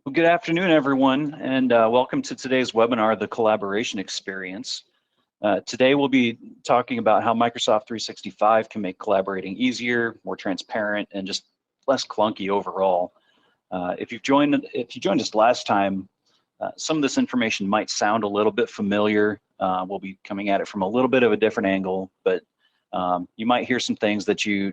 Well, good afternoon, everyone, and welcome to today's webinar, The Collaboration Experience. Today, we'll be talking about how Microsoft 365 can make collaborating easier, more transparent, and just less clunky overall. If you joined us last time, some of this information might sound a little bit familiar. We'll be coming at it from a little bit of a different angle, but you might hear some things that you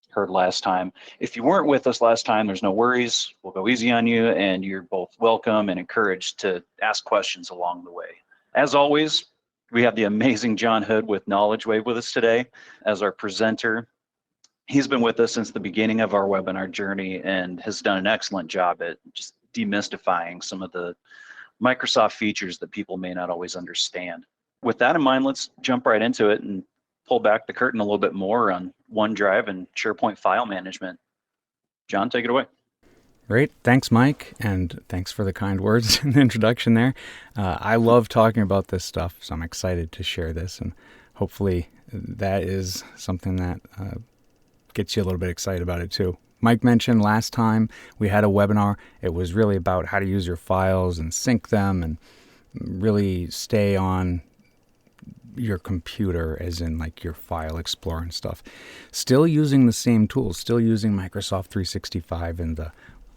heard last time. If you weren't with us last time, there's no worries. We'll go easy on you, and you're both welcome and encouraged to ask questions along the way. As always, we have the amazing John Hood with Knowledge Wave with us today as our presenter. He's been with us since the beginning of our webinar journey and has done an excellent job at just demystifying some of the Microsoft features that people may not always understand. With that in mind, let's jump right into it and pull back the curtain a little bit more on OneDrive and SharePoint file management. John, take it away. Great. Thanks, Mike, and thanks for the kind words in the introduction there. I love talking about this stuff, so I'm excited to share this, and hopefully that is something that gets you a little bit excited about it too. Mike mentioned last time we had a webinar. It was really about how to use your files and sync them and really stay on your computer, as in like your file explorer and stuff. Still using the same tools, still using Microsoft 365 and the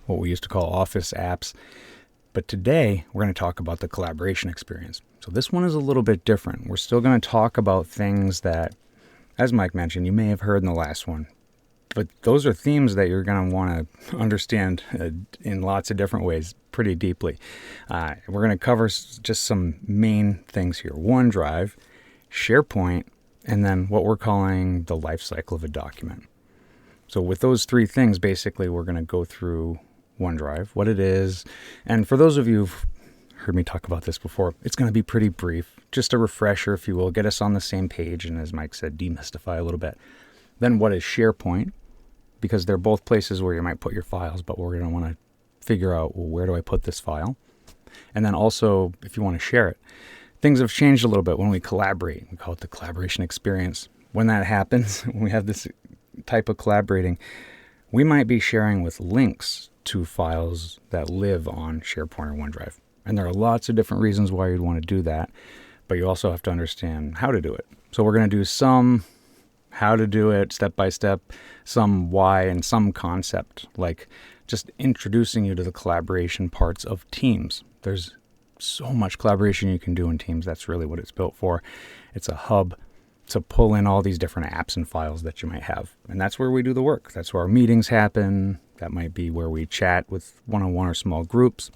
what we used to call Office apps. But today we're going to talk about the collaboration experience. So this one is a little bit different. We're still going to talk about things that, as Mike mentioned, you may have heard in the last one. But those are themes that you're going to want to understand in lots of different ways pretty deeply. We're going to cover just some main things here. OneDrive, SharePoint, and then what we're calling the life cycle of a document. So with those three things, basically, we're going to go through OneDrive, what it is. And for those of you who've heard me talk about this before, it's going to be pretty brief. Just a refresher, if you will, get us on the same page. And as Mike said, demystify a little bit. Then what is SharePoint? Because they're both places where you might put your files, but we're going to want to figure out, well, where do I put this file? And then also, if you want to share it, things have changed a little bit when we collaborate. We call it the collaboration experience. When that happens, when we have this type of collaborating, we might be sharing with links to files that live on SharePoint or OneDrive. And there are lots of different reasons why you'd want to do that, but you also have to understand how to do it. So we're going to do some how to do it step by step, some why, and some concept, like just introducing you to the collaboration parts of Teams. There's so much collaboration you can do in Teams. That's really what it's built for. It's a hub to pull in all these different apps and files that you might have. And that's where we do the work. That's where our meetings happen. That might be where we chat with one-on-one or small groups,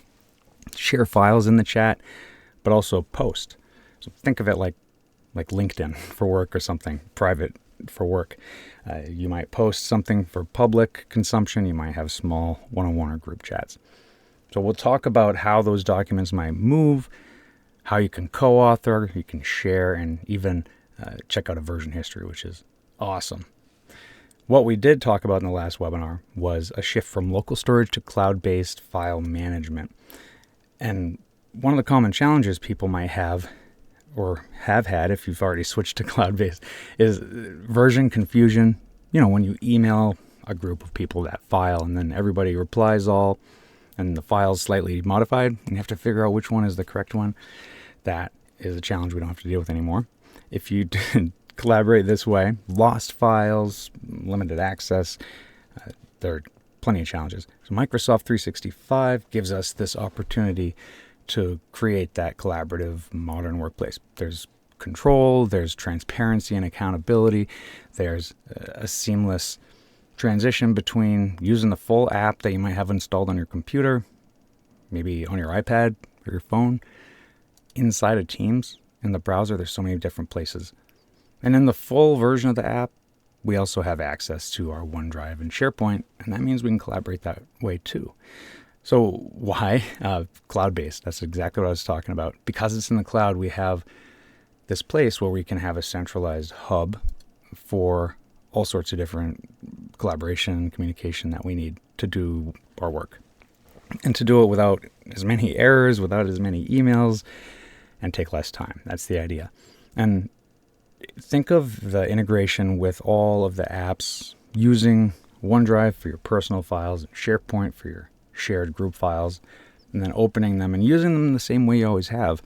share files in the chat, but also post. So think of it like LinkedIn for work or something, private for work. You might post something for public consumption. You might have small one-on-one or group chats. So we'll talk about how those documents might move, how you can co-author, you can share, and even check out a version history, which is awesome. What we did talk about in the last webinar was a shift from local storage to cloud-based file management. And one of the common challenges people might have or have had if you've already switched to cloud-based is version confusion. You know, when you email a group of people that file and then everybody replies all and the file's slightly modified and you have to figure out which one is the correct one. That is a challenge we don't have to deal with anymore. If you collaborate this way, lost files, limited access, there are plenty of challenges. So Microsoft 365 gives us this opportunity to create that collaborative modern workplace. There's control, there's transparency and accountability, there's a seamless transition between using the full app that you might have installed on your computer, maybe on your iPad or your phone, inside of Teams. In the browser, there's so many different places. And in the full version of the app, we also have access to our OneDrive and SharePoint, and that means we can collaborate that way too. So why cloud-based? That's exactly what I was talking about. Because it's in the cloud, we have this place where we can have a centralized hub for all sorts of different collaboration, communication that we need to do our work. And to do it without as many errors, without as many emails, and take less time. That's the idea. And think of the integration with all of the apps using OneDrive for your personal files, and SharePoint for your shared group files, and then opening them and using them the same way you always have,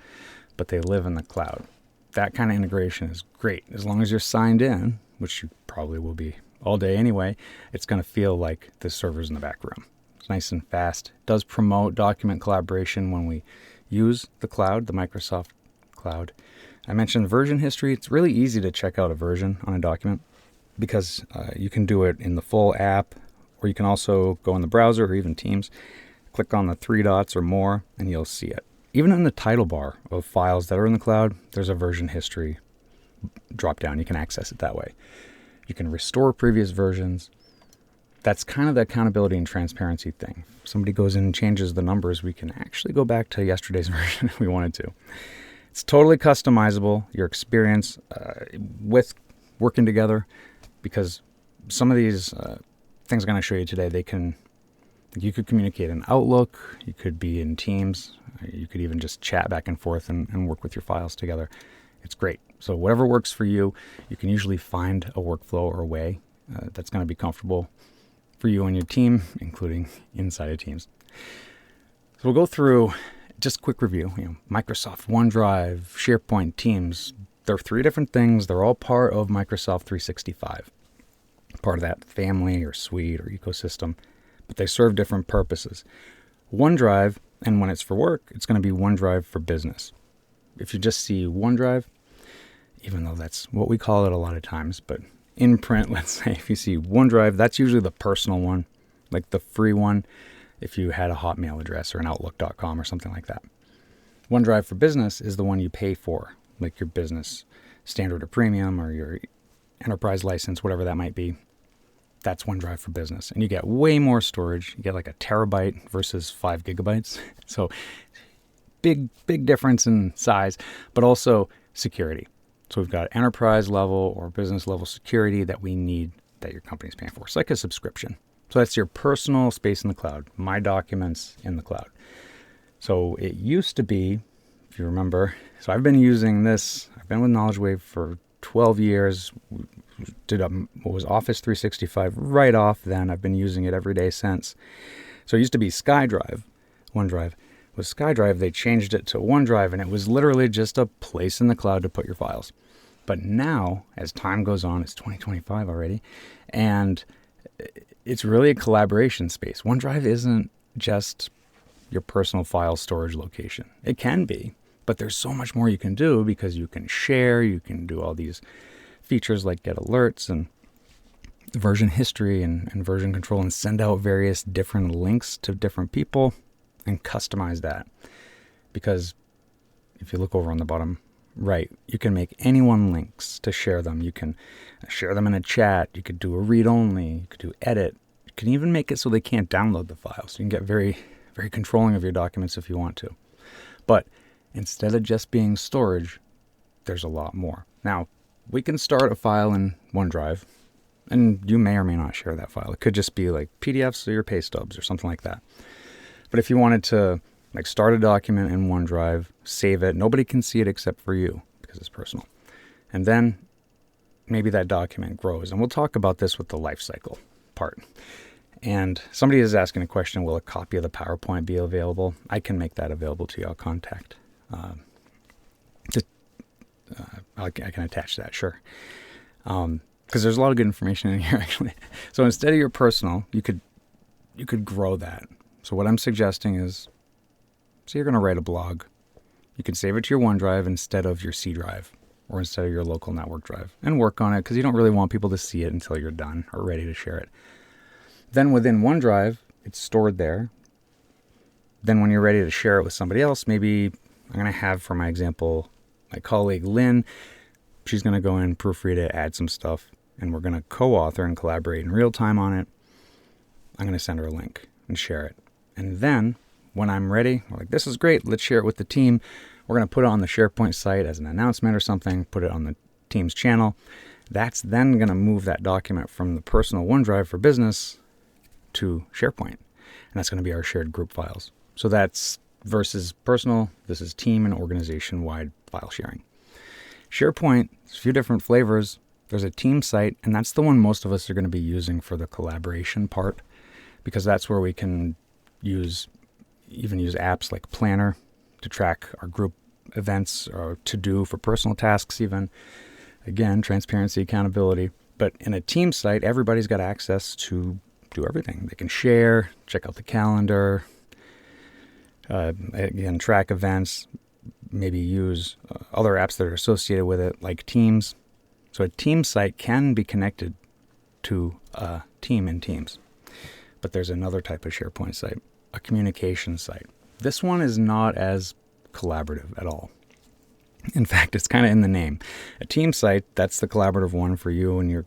but they live in the cloud. That kind of integration is great. As long as you're signed in, which you probably will be all day anyway, it's going to feel like the server's in the back room. It's nice and fast. It does promote document collaboration when we use the cloud, the Microsoft cloud. I mentioned version history. It's really easy to check out a version on a document because you can do it in the full app, or you can also go in the browser or even Teams, click on the 3 dots or more, and you'll see it. Even in the title bar of files that are in the cloud, there's a version history drop down. You can access it that way. You can restore previous versions. That's kind of the accountability and transparency thing. If somebody goes in and changes the numbers, we can actually go back to yesterday's version if we wanted to. It's totally customizable, your experience with working together, because some of these things I'm going to show you today, you could communicate in Outlook, you could be in Teams, you could even just chat back and forth and work with your files together. It's great. So whatever works for you, you can usually find a workflow or a way that's going to be comfortable for you and your team, including inside of Teams. So we'll go through just a quick review. Microsoft OneDrive, SharePoint, Teams, they're 3 different things. They're all part of Microsoft 365, part of that family or suite or ecosystem, but they serve different purposes. OneDrive, and when it's for work, it's going to be OneDrive for Business. If you just see OneDrive, even though that's what we call it a lot of times, but in print, let's say if you see OneDrive, that's usually the personal one, like the free one, if you had a Hotmail address or an Outlook.com or something like that. OneDrive for Business is the one you pay for, like your business standard or premium or your enterprise license, whatever that might be. That's OneDrive for Business. And you get way more storage. You get like a terabyte versus 5 gigabytes. So big difference in size, but also security. So we've got enterprise level or business level security that we need, that your company's paying for. It's like a subscription. So that's your personal space in the cloud, my documents in the cloud. So it used to be, if you remember, so I've been using this, I've been with KnowledgeWave for 12 years, did what was Office 365 right off then. I've been using it every day since. So it used to be SkyDrive, OneDrive. With SkyDrive, they changed it to OneDrive, and it was literally just a place in the cloud to put your files. But now, as time goes on, it's 2025 already, and it's really a collaboration space. OneDrive isn't just your personal file storage location. It can be, but there's so much more you can do because you can share, you can do all these features like get alerts and version history and version control and send out various different links to different people and customize that. Because if you look over on the bottom right, you can make anyone links to share them. You can share them in a chat. You could do a read only. You could do edit. You can even make it so they can't download the files. So you can get very, very controlling of your documents if you want to. But instead of just being storage, there's a lot more. Now, we can start a file in OneDrive, and you may or may not share that file. It could just be like PDFs or your pay stubs or something like that. But if you wanted to like start a document in OneDrive, save it, nobody can see it except for you because it's personal. And then maybe that document grows. And we'll talk about this with the lifecycle part. And somebody is asking a question, will a copy of the PowerPoint be available? I can make that available to you. I'll contact. I can attach that, sure. Because there's a lot of good information in here, actually. So instead of your personal, you could grow that. So what I'm suggesting is, say you're going to write a blog. You can save it to your OneDrive instead of your C drive or instead of your local network drive and work on it because you don't really want people to see it until you're done or ready to share it. Then within OneDrive, it's stored there. Then when you're ready to share it with somebody else, maybe I'm going to have, for my example, my colleague Lynn. She's going to go in, proofread it, add some stuff, and we're going to co-author and collaborate in real time on it. I'm going to send her a link and share it. And then when I'm ready, we're like, this is great. Let's share it with the team. We're going to put it on the SharePoint site as an announcement or something, put it on the team's channel. That's then going to move that document from the personal OneDrive for Business to SharePoint. And that's going to be our shared group files. So that's versus personal. This is team and organization-wide file sharing. SharePoint, there's a few different flavors. There's a team site, and that's the one most of us are going to be using for the collaboration part, because that's where we can use even use apps like Planner to track our group events or to do for personal tasks even. Again, transparency, accountability. But in a team site, everybody's got access to do everything. They can share, check out the calendar, again, track events, maybe use other apps that are associated with it, like Teams. So a team site can be connected to a team in Teams. But there's another type of SharePoint site, a communication site. This one is not as collaborative at all. In fact, it's kind of in the name. A team site, that's the collaborative one for you and your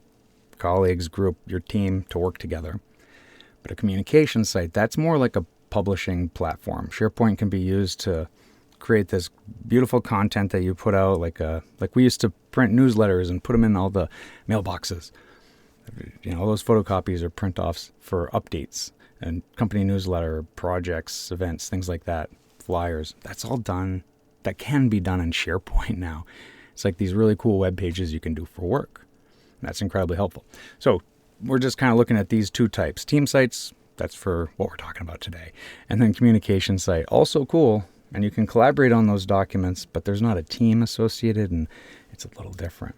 colleagues, group, your team to work together. But a communication site, that's more like a publishing platform. SharePoint can be used to create this beautiful content that you put out, like we used to print newsletters and put them in all the mailboxes. All those photocopies or print-offs for updates and company newsletter, projects, events, things like that, flyers. That's all done. That can be done in SharePoint now. It's like these really cool web pages you can do for work. That's incredibly helpful. So we're just kind of looking at these two types. Team sites, that's for what we're talking about today. And then communication site, also cool. And you can collaborate on those documents, but there's not a team associated and it's a little different.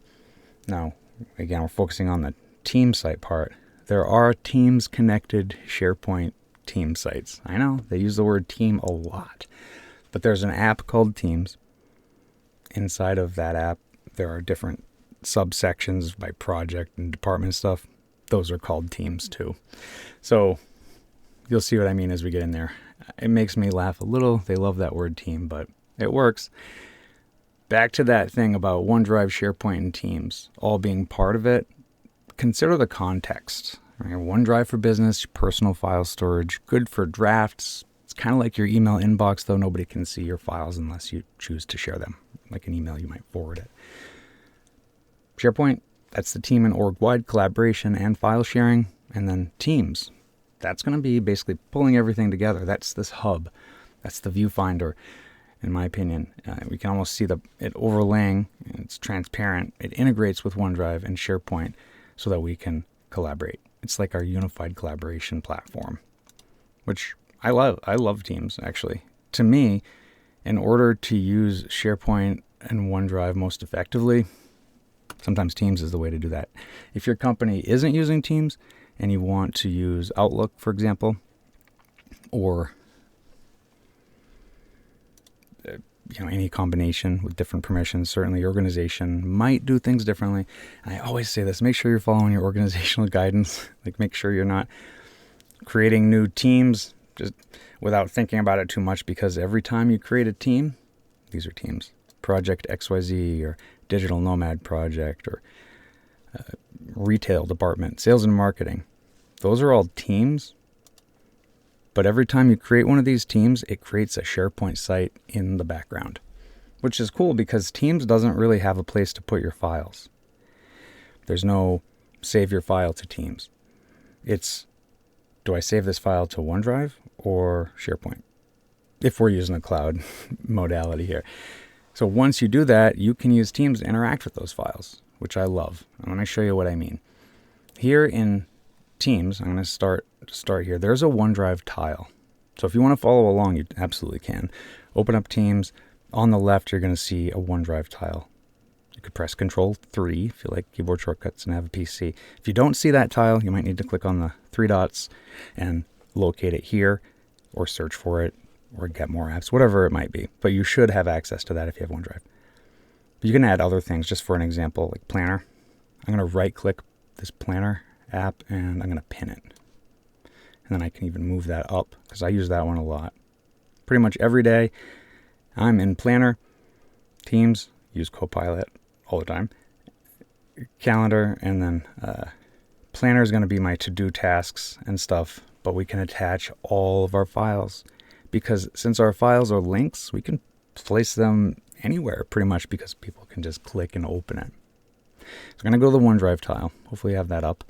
Now, again, we're focusing on the team site part. There are Teams connected SharePoint team sites. I know they use the word team a lot, but there's an app called Teams. Inside of that app, there are different subsections by project and department stuff. Those are called teams too. So you'll see what I mean as we get in there. It makes me laugh a little. They love that word team, but it works. Back to that thing about OneDrive, SharePoint, and Teams all being part of it. Consider the context. Right? OneDrive for business, personal file storage, good for drafts. It's kind of like your email inbox, though nobody can see your files unless you choose to share them. Like an email, you might forward it. SharePoint, that's the team and org-wide collaboration and file sharing. And then Teams, that's going to be basically pulling everything together. That's this hub. That's the viewfinder, in my opinion. We can almost see it overlaying. It's transparent. It integrates with OneDrive and SharePoint so that we can collaborate. It's like our unified collaboration platform, which I love. I love Teams, actually. To me, in order to use SharePoint and OneDrive most effectively, sometimes Teams is the way to do that. If your company isn't using Teams and you want to use Outlook, for example, or any combination with different permissions, certainly your organization might do things differently. And I always say this, make sure you're following your organizational guidance. Like make sure you're not creating new teams just without thinking about it too much, because every time you create a team, these are teams, Project XYZ or Digital Nomad Project or retail department, sales and marketing. Those are all teams. But every time you create one of these teams, it creates a SharePoint site in the background, which is cool because Teams doesn't really have a place to put your files. There's no save your file to Teams. It's, do I save this file to OneDrive or SharePoint? If we're using the cloud modality here. So once you do that, you can use Teams to interact with those files, which I love. I'm going to show you what I mean. Here in Teams, I'm going to start here. There's a OneDrive tile. So if you want to follow along, you absolutely can. Open up Teams. On the left, you're going to see a OneDrive tile. You could press Control-3 if you like keyboard shortcuts and have a PC. If you don't see that tile, you might need to click on the three dots and locate it here, or search for it, or get more apps, whatever it might be. But you should have access to that if you have OneDrive. But you can add other things, just for an example, like Planner. I'm going to right-click this Planner app and I'm going to pin it. And then I can even move that up because I use that one a lot. Pretty much every day I'm in Planner, Teams, use Copilot all the time, Calendar, and then Planner is going to be my to-do tasks and stuff, but we can attach all of our files because since our files are links, we can place them anywhere pretty much because people can just click and open it. So I'm going to go to the OneDrive tile. Hopefully you have that up.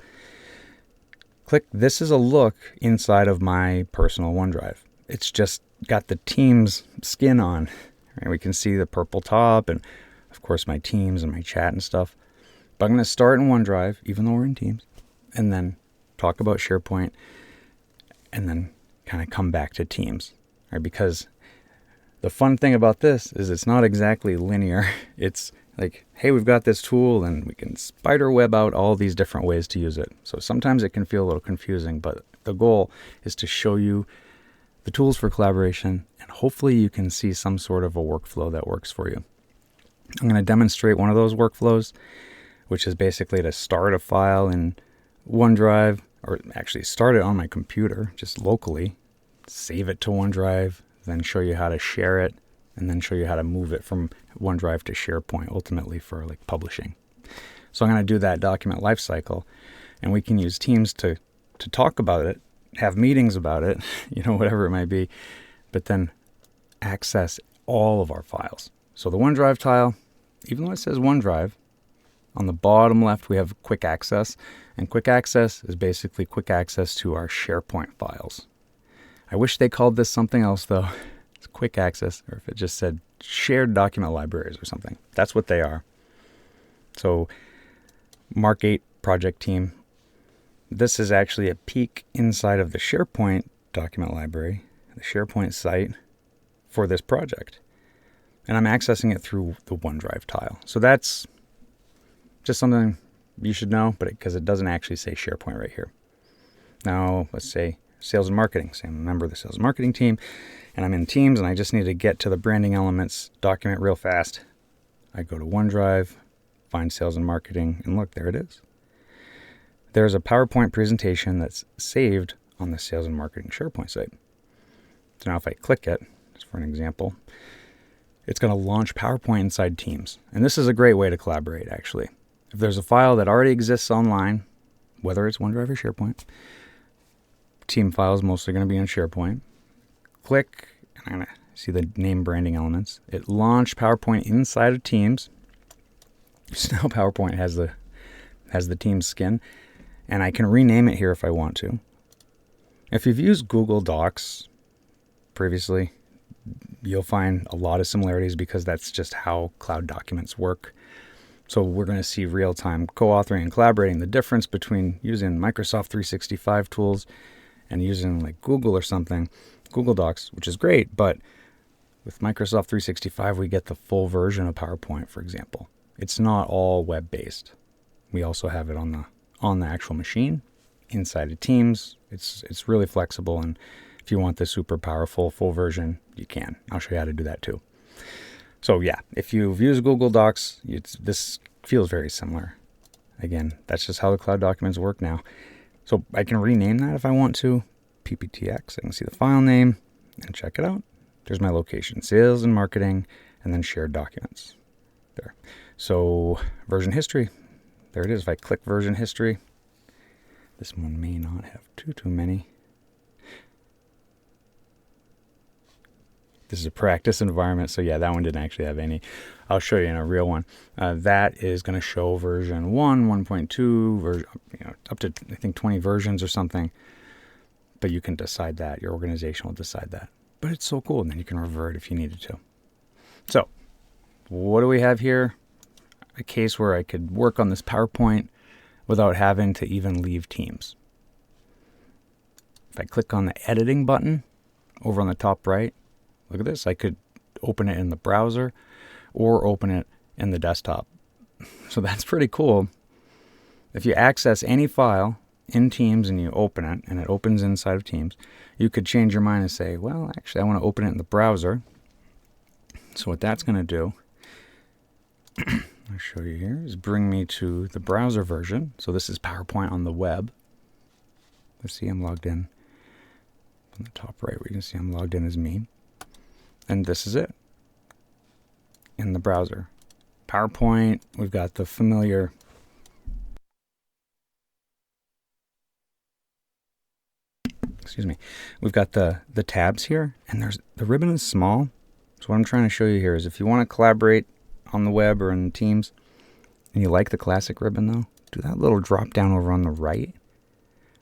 Click, this is a look inside of my personal OneDrive. It's just got the Teams skin on. Right? We can see the purple top and of course my Teams and my chat and stuff. But I'm going to start in OneDrive, even though we're in Teams, and then talk about SharePoint and then kind of come back to Teams. right? Because the fun thing about this is it's not exactly linear. It's like, hey, we've got this tool and we can spider web out all these different ways to use it. So sometimes it can feel a little confusing, but the goal is to show you the tools for collaboration, and hopefully you can see some sort of a workflow that works for you. I'm going to demonstrate one of those workflows, which is basically to start a file in OneDrive, or actually start it on my computer, just locally, save it to OneDrive, then show you how to share it, and then show you how to move it from OneDrive to SharePoint, ultimately for like publishing. So I'm going to do that document lifecycle, and we can use Teams to talk about it, have meetings about it, whatever it might be, but then access all of our files. So the OneDrive tile, even though it says OneDrive, on the bottom left we have quick access, and quick access is basically quick access to our SharePoint files. I wish they called this something else though. It's quick access, or if it just said shared document libraries or something. That's what they are. So Mark 8 project team. This is actually a peek inside of the SharePoint document library, the SharePoint site for this project. And I'm accessing it through the OneDrive tile. So that's just something you should know, but because it doesn't actually say SharePoint right here. Now, let's say sales and marketing. Say I'm a member of the sales and marketing team, and I'm in Teams, and I just need to get to the branding elements document real fast. I go to OneDrive, find sales and marketing, and look, there it is. There's a PowerPoint presentation that's saved on the sales and marketing SharePoint site. So now if I click it, just for an example, it's going to launch PowerPoint inside Teams. And this is a great way to collaborate, actually. If there's a file that already exists online, whether it's OneDrive or SharePoint, team file is mostly going to be on SharePoint. Click, and I'm going to see the name branding elements. It launched PowerPoint inside of Teams. So now PowerPoint has the Teams skin, and I can rename it here if I want to. If you've used Google Docs previously, you'll find a lot of similarities because that's just how cloud documents work. So we're going to see real-time co-authoring and collaborating, the difference between using Microsoft 365 tools and using like Google or something, Google Docs, which is great, but with Microsoft 365, we get the full version of PowerPoint, for example. It's not all web-based. We also have it on the actual machine inside of Teams. It's really flexible, and if you want the super powerful full version, you can. I'll show you how to do that too. So yeah, if you've used Google Docs, this feels very similar. Again, that's just how the cloud documents work now. So I can rename that if I want to. PPTX, I can see the file name and check it out. There's my location, sales and marketing, and then shared documents. There. So version history, there it is. If I click version history, this one may not have too many. This is a practice environment, so yeah, that one didn't actually have any. I'll show you in a real one. That is going to show version 1, 1.2, version, up to I think 20 versions or something. But you can decide that. Your organization will decide that. But it's so cool, and then you can revert if you needed to. So, what do we have here? A case where I could work on this PowerPoint without having to even leave Teams. If I click on the editing button over on the top right, look at this. I could open it in the browser or open it in the desktop. So that's pretty cool. If you access any file in Teams and you open it, and it opens inside of Teams, you could change your mind and say, well, actually, I want to open it in the browser. So what that's going to do, I'll show you here, is bring me to the browser version. So this is PowerPoint on the web. Let's see, I'm logged in. On the top right, where you can see I'm logged in as me. And this is it in the browser. PowerPoint, we've got the familiar we've got the tabs here, and the ribbon is small. So what I'm trying to show you here is if you want to collaborate on the web or in Teams, and you like the classic ribbon though, do that little drop down over on the right,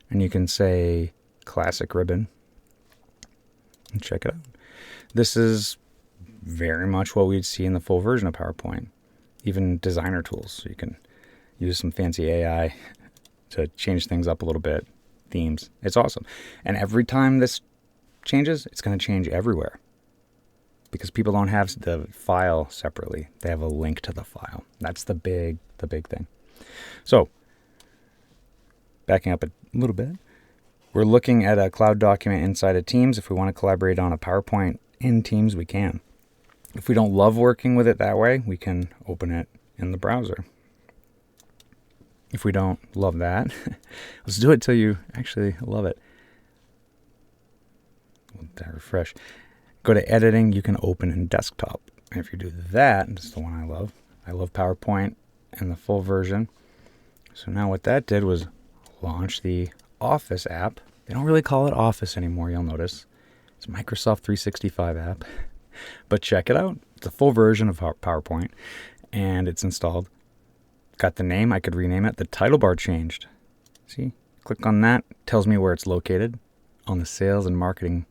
and you can say classic ribbon, and check it out. This is very much what we'd see in the full version of PowerPoint, even designer tools. So you can use some fancy AI to change things up a little bit. Themes. It's awesome. And every time this changes, it's going to change everywhere because people don't have the file separately. They have a link to the file. That's the big thing. So backing up a little bit, we're looking at a cloud document inside of Teams. If we want to collaborate on a PowerPoint in Teams, we can. If we don't love working with it that way, we can open it in the browser. If we don't love that, let's do it till you actually love it. Let refresh. Go to editing. You can open in desktop. And if you do that, this is the one I love. I love PowerPoint and the full version. So now what that did was launch the Office app. They don't really call it Office anymore, you'll notice. It's Microsoft 365 app. But check it out. It's a full version of PowerPoint, and it's installed. Got the name. I could rename it. The title bar changed. See? Click on that. Tells me where it's located on the sales and marketing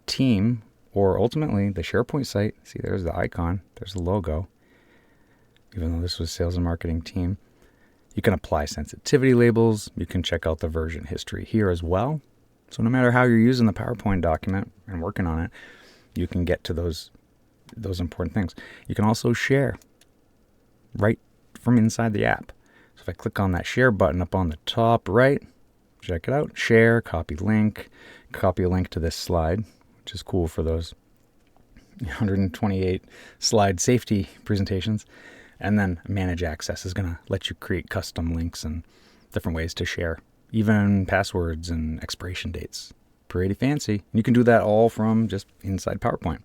team, or ultimately the SharePoint site. See, there's the icon. There's the logo. Even though this was sales and marketing team. You can apply sensitivity labels. You can check out the version history here as well. So no matter how you're using the PowerPoint document and working on it, you can get to those important things. You can also share right from inside the app. So if I click on that share button up on the top right, check it out. Share, copy a link to this slide, which is cool for those 128 slide safety presentations. And then manage access is going to let you create custom links and different ways to share, even passwords and expiration dates. Pretty fancy. You can do that all from just inside PowerPoint.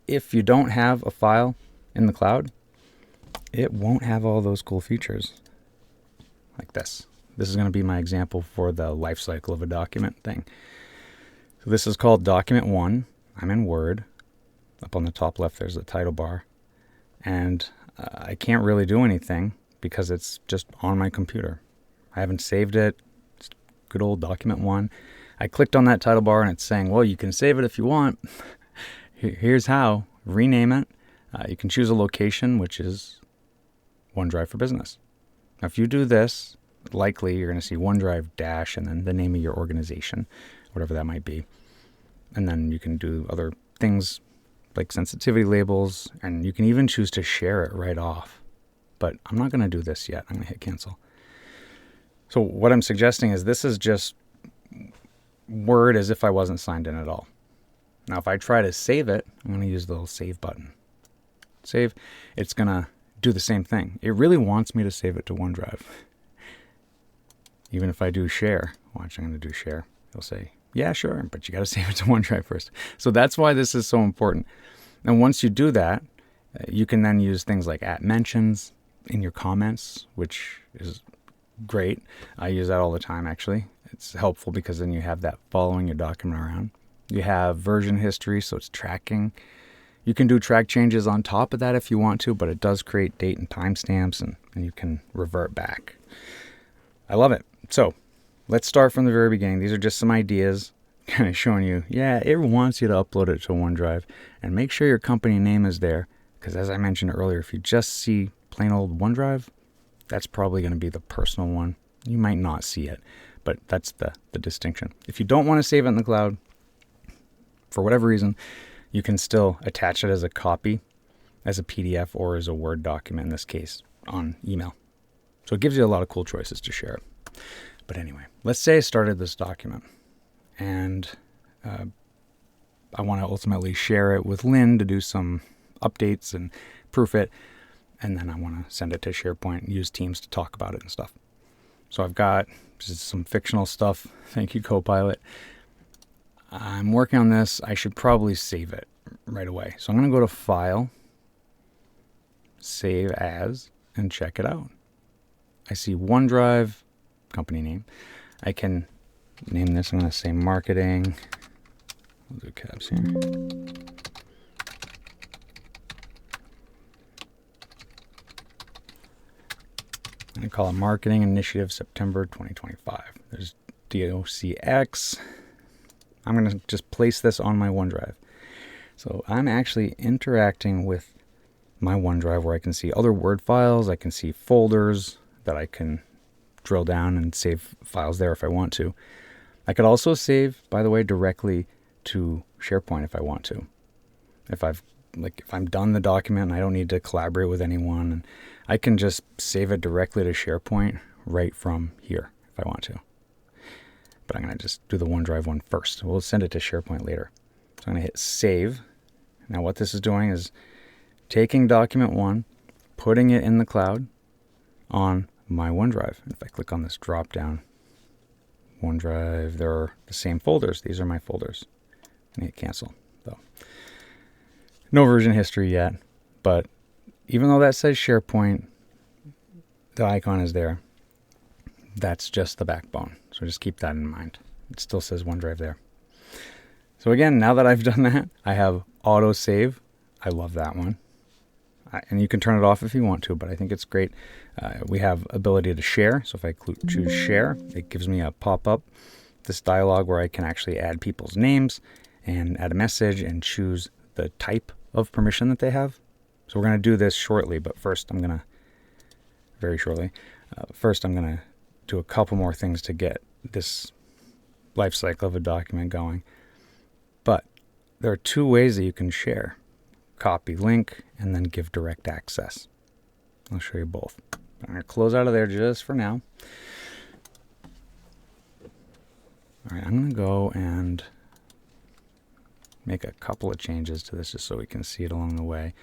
If you don't have a file in the cloud, it won't have all those cool features like this. This is going to be my example for the life cycle of a document thing. So this is called Document 1. I'm in Word. Up on the top left, there's the title bar. And I can't really do anything because it's just on my computer. I haven't saved it. It's good old Document 1. I clicked on that title bar and it's saying, well, you can save it if you want. Here's how. Rename it. You can choose a location, which is OneDrive for Business. Now, if you do this, likely you're going to see OneDrive dash and then the name of your organization, whatever that might be. And then you can do other things like sensitivity labels, and you can even choose to share it right off. But I'm not going to do this yet. I'm going to hit cancel. So what I'm suggesting is this is just Word as if I wasn't signed in at all. Now, if I try to save it, I'm going to use the little save button. Save. It's going to do the same thing. It really wants me to save it to OneDrive. Even if I do share, watch, I'm going to do share. It'll say, yeah, sure, but you got to save it to OneDrive first. So that's why this is so important. And once you do that, you can then use things like @mentions in your comments, which is great. I use that all the time, actually. It's helpful because then you have that following your document around. You have version history, so it's tracking. You can do track changes on top of that if you want to, but it does create date and timestamps, and you can revert back. I love it. So let's start from the very beginning. These are just some ideas kind of showing you, yeah, it wants you to upload it to OneDrive and make sure your company name is there. Because as I mentioned earlier, if you just see plain old OneDrive, that's probably going to be the personal one. You might not see it, but that's the distinction. If you don't want to save it in the cloud, for whatever reason, you can still attach it as a copy, as a PDF, or as a Word document, in this case, on email. So it gives you a lot of cool choices to share it. But anyway, let's say I started this document and I want to ultimately share it with Lynn to do some updates and proof it. And then I want to send it to SharePoint and use Teams to talk about it and stuff. So I've got just some fictional stuff. Thank you, Copilot. I'm working on this. I should probably save it right away. So I'm going to go to File, Save As, and check it out. I see OneDrive, company name. I can name this. I'm going to say marketing. We'll do caps here. I'm going to call it Marketing Initiative September 2025. There's DOCX. I'm going to just place this on my OneDrive. So I'm actually interacting with my OneDrive where I can see other Word files. I can see folders that I can drill down and save files there if I want to. I could also save, by the way, directly to SharePoint if I want to. If I'm done the document and I don't need to collaborate with anyone, and I can just save it directly to SharePoint right from here if I want to. But I'm going to just do the OneDrive one first. We'll send it to SharePoint later. So I'm going to hit save. Now what this is doing is taking document 1, putting it in the cloud on my OneDrive. If I click on this drop down, OneDrive, they're the same folders. These are my folders. And hit cancel. So no version history yet, but even though that says SharePoint, the icon is there. That's just the backbone. So just keep that in mind. It still says OneDrive there. So again, now that I've done that, I have auto save. I love that one. And you can turn it off if you want to, but I think it's great. We have ability to share. So if I choose share, it gives me a pop-up, this dialog where I can actually add people's names and add a message and choose the type of permission that they have. So we're going to do this shortly, but first I'm going to, first I'm going to do a couple more things to get this life cycle of a document going. But there are 2 ways that you can share. Copy link and then give direct access. I'll show you both. I'm going to close out of there just for now. All right, I'm going to go and make a couple of changes to this just so we can see it along the way.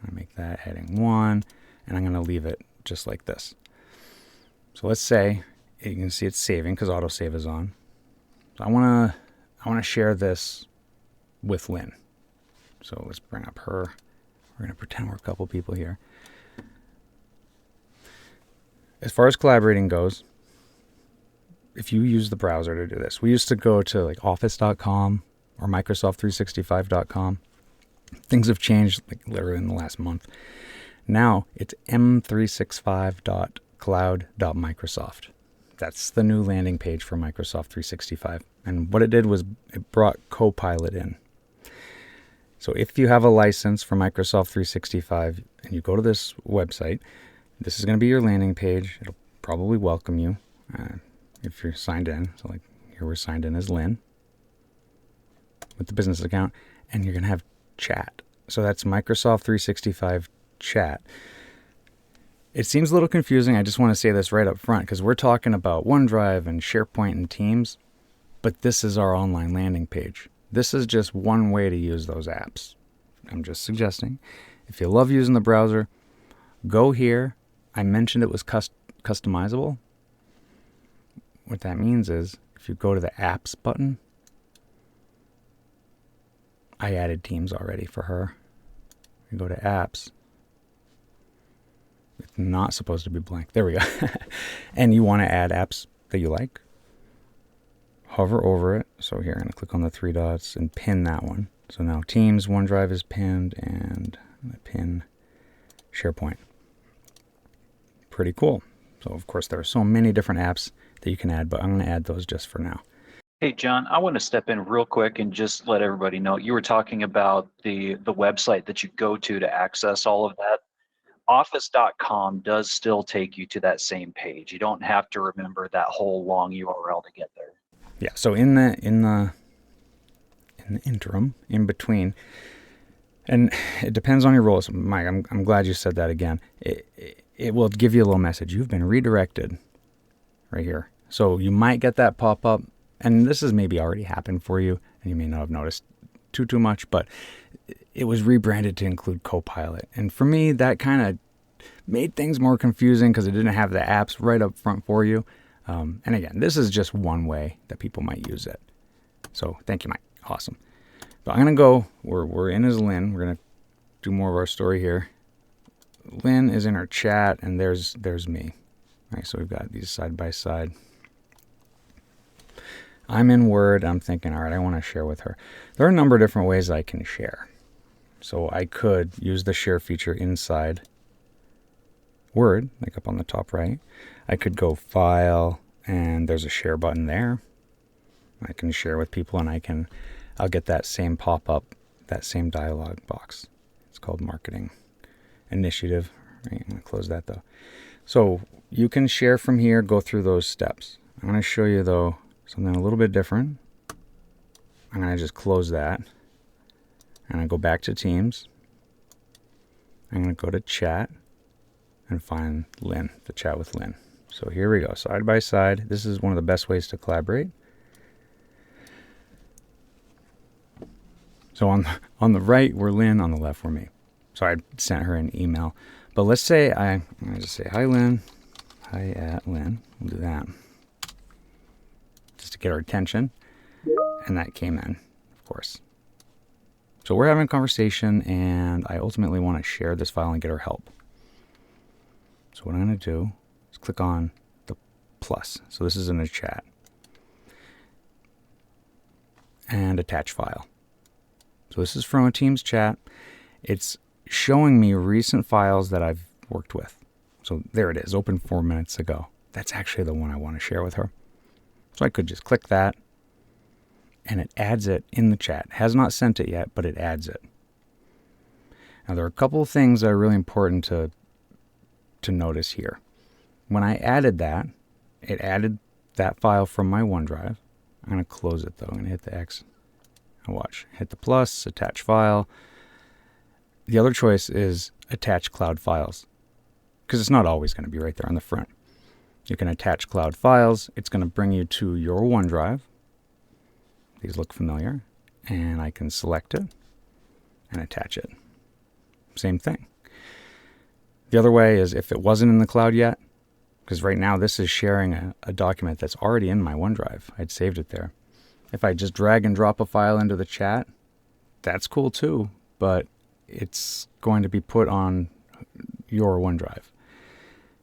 I'm going to make that heading 1, and I'm going to leave it just like this. So let's say you can see it's saving because autosave is on. So I want to share this with Lynn. So let's bring up her. We're going to pretend we're a couple people here. As far as collaborating goes, if you use the browser to do this, we used to go to like office.com or Microsoft365.com. Things have changed like literally in the last month. Now it's m365.cloud.microsoft. That's the new landing page for Microsoft 365. And what it did was it brought Copilot in. So if you have a license for Microsoft 365 and you go to this website, this is going to be your landing page. It'll probably welcome you if you're signed in. So like here we're signed in as Lynn with the business account, and you're going to have chat. So that's Microsoft 365 chat. It seems a little confusing. I just want to say this right up front because we're talking about OneDrive and SharePoint and Teams, but this is our online landing page. This is just one way to use those apps. I'm just suggesting. If you love using the browser, go here. I mentioned it was customizable. What that means is if you go to the apps button, I added Teams already for her. You go to apps. It's not supposed to be blank. There we go. And you want to add apps that you like. Hover over it. So here I'm going to click on the 3 dots and pin that one. So now Teams, OneDrive is pinned, and I'm going to pin SharePoint. Pretty cool. So of course there are so many different apps that you can add, but I'm going to add those just for now. Hey, John, I want to step in real quick and just let everybody know, you were talking about the website that you go to access all of that. Office.com does still take you to that same page. You don't have to remember that whole long URL to get there. Yeah, so in the interim, in between, and it depends on your roles. Mike, I'm glad you said that again. It will give you a little message. You've been redirected right here. So you might get that pop up, and this has maybe already happened for you, and you may not have noticed too much, but it was rebranded to include Copilot. And for me, that kind of made things more confusing because it didn't have the apps right up front for you. And again, this is just one way that people might use it. So thank you, Mike. Awesome. But I'm going to go, we're in as Lynn. We're going to do more of our story here. Lynn is in her chat, and there's me. All right, so we've got these side by side. I'm in Word. I'm thinking, all right, I want to share with her. There are a number of different ways I can share. So I could use the share feature inside Word, like up on the top right. I could go File, and there's a share button there. I can share with people, and I'll get that same pop-up, that same dialog box. It's called Marketing Initiative. Right, I'm going to close that though. So you can share from here, go through those steps. I'm going to show you though something a little bit different. I'm going to just close that. I'm going to go back to Teams. I'm going to go to chat and find Lynn, the chat with Lynn. So here we go, side by side. This is one of the best ways to collaborate. So on the right, we're Lynn. On the left, we're me. So I sent her an email. But let's say I just say, hi, Lynn. Hi, at Lynn. We'll do that. Just to get her attention. And that came in, of course. So we're having a conversation, and I ultimately want to share this file and get her help. So what I'm going to do is click on the plus. So this is in a chat. And attach file. So this is from a Teams chat. It's showing me recent files that I've worked with. So there it is, open 4 minutes ago. That's actually the one I want to share with her. So I could just click that, and it adds it in the chat. It has not sent it yet, but it adds it. Now there are a couple of things that are really important to notice here. When I added that, it added that file from my OneDrive. I'm going to close it though. I'm going to hit the X. And watch. Hit the plus, attach file. The other choice is attach cloud files, because it's not always going to be right there on the front. You can attach cloud files. It's going to bring you to your OneDrive. These look familiar. And I can select it and attach it. Same thing. The other way is if it wasn't in the cloud yet, because right now this is sharing a document that's already in my OneDrive. I'd saved it there. If I just drag and drop a file into the chat, that's cool too, but it's going to be put on your OneDrive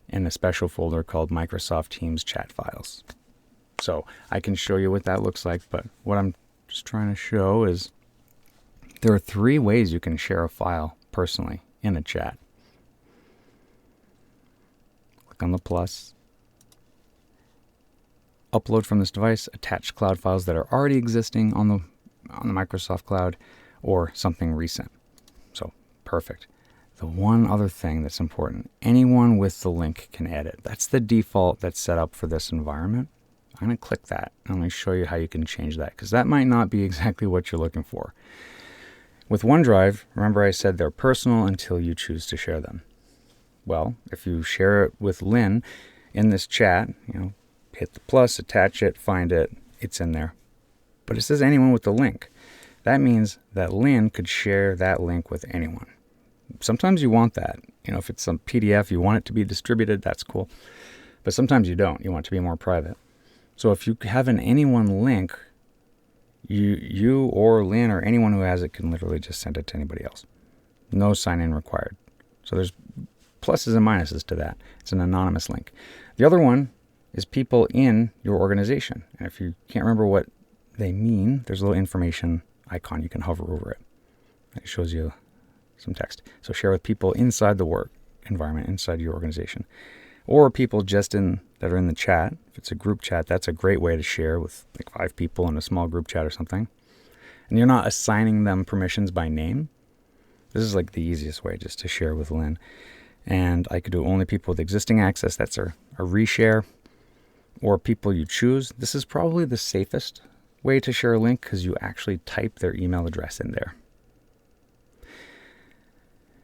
in a special folder called Microsoft Teams Chat Files. So I can show you what that looks like, but what I'm just trying to show is there are 3 ways you can share a file personally in a chat. Click on the plus. Upload from this device, attach cloud files that are already existing on the Microsoft Cloud, or something recent. So perfect. The one other thing that's important, anyone with the link can edit. That's the default that's set up for this environment. I'm going to click that. I'm going to show you how you can change that, because that might not be exactly what you're looking for. With OneDrive, remember I said they're personal until you choose to share them. Well, if you share it with Lynn in this chat, hit the plus, attach it, find it, it's in there. But it says anyone with the link. That means that Lynn could share that link with anyone. Sometimes you want that. If it's some PDF, you want it to be distributed, that's cool. But sometimes you don't. You want it to be more private. So if you have an anyone link, you or Lynn or anyone who has it can literally just send it to anybody else. No sign-in required. So there's pluses and minuses to that. It's an anonymous link. The other one is people in your organization. And if you can't remember what they mean, there's a little information icon. You can hover over it. It shows you some text. So share with people inside the work environment, inside your organization. Or people just that are in the chat. If it's a group chat, that's a great way to share with like 5 people in a small group chat or something. And you're not assigning them permissions by name. This is like the easiest way just to share with Lynn. And I could do only people with existing access. That's a reshare. Or people you choose. This is probably the safest way to share a link, because you actually type their email address in there.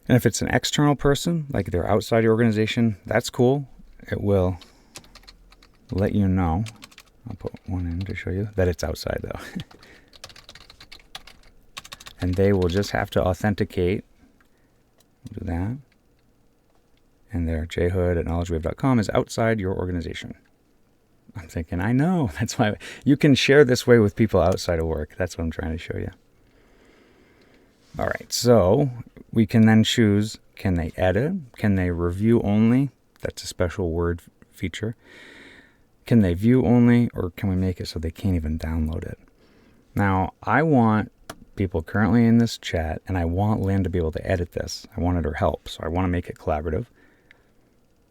And if it's an external person, like they're outside your organization, that's cool. It will let you know. I'll put one in to show you that it's outside though. And they will just have to authenticate. Do that. And their jhood@knowledgewave.com is outside your organization. I'm thinking, I know. That's why you can share this way with people outside of work. That's what I'm trying to show you. All right, so we can then choose, can they edit? Can they review only? That's a special word feature. Can they view only, or can we make it so they can't even download it? Now, I want people currently in this chat, and I want Lynn to be able to edit this. I wanted her help, so I want to make it collaborative.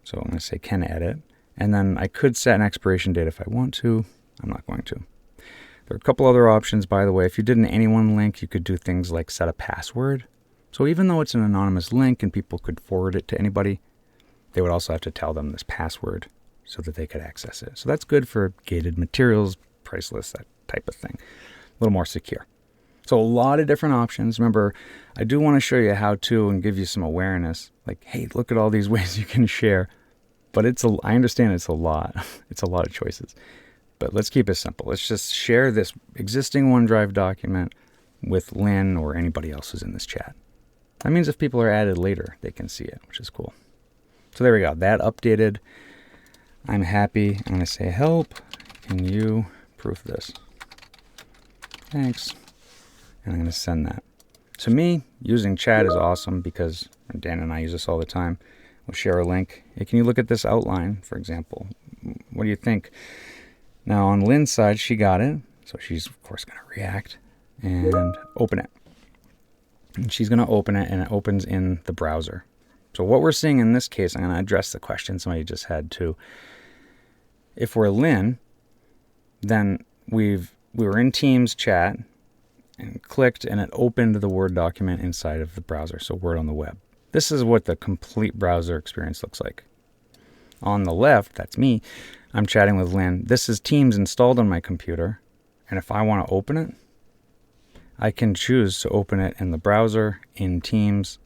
So I'm going to say can edit. And then I could set an expiration date if I want to. I'm not going to. There are a couple other options, by the way. If you did an anyone link, you could do things like set a password. So even though it's an anonymous link and people could forward it to anybody, they would also have to tell them this password so that they could access it. So that's good for gated materials, price lists, that type of thing. little more secure. So a lot of different options. Remember, I do want to show you how to and give you some awareness. Like, hey, look at all these ways you can share. But I understand it's a lot. It's a lot of choices. But let's keep it simple. Let's just share this existing OneDrive document with Lynn or anybody else who's in this chat. That means if people are added later, they can see it, which is cool. So there we go. That updated. I'm happy. I'm going to say, help. Can you proof this? Thanks. And I'm going to send that. To me, using chat is awesome because Dan and I use this all the time. We'll share a link. Hey, can you look at this outline, for example? What do you think? Now, on Lynn's side, she got it. So she's, of course, going to react and open it. And she's going to open it, and it opens in the browser. So what we're seeing in this case, I'm going to address the question somebody just had too. If we're Lynn, then we were in Teams chat and clicked, and it opened the Word document inside of the browser, so Word on the web. This is what the complete browser experience looks like. On the left, that's me. I'm chatting with Lynn. This is Teams installed on my computer, and if I want to open it, I can choose to open it in the browser, in Teams,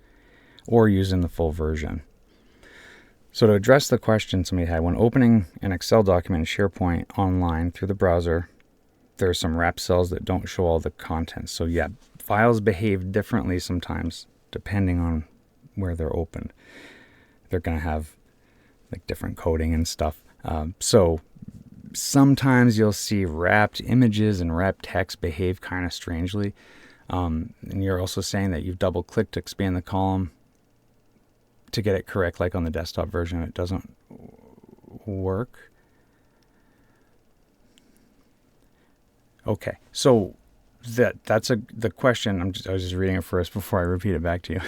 or using the full version. So to address the question somebody had, when opening an Excel document in SharePoint online through the browser, there are some wrap cells that don't show all the contents. So yeah, files behave differently sometimes depending on where they're opened. They're going to have like different coding and stuff. So sometimes you'll see wrapped images and wrapped text behave kind of strangely. And you're also saying that you've double clicked to expand the column to get it correct, like on the desktop version. It doesn't work. Okay, so that's the question. I was just reading it first before I repeat it back to you.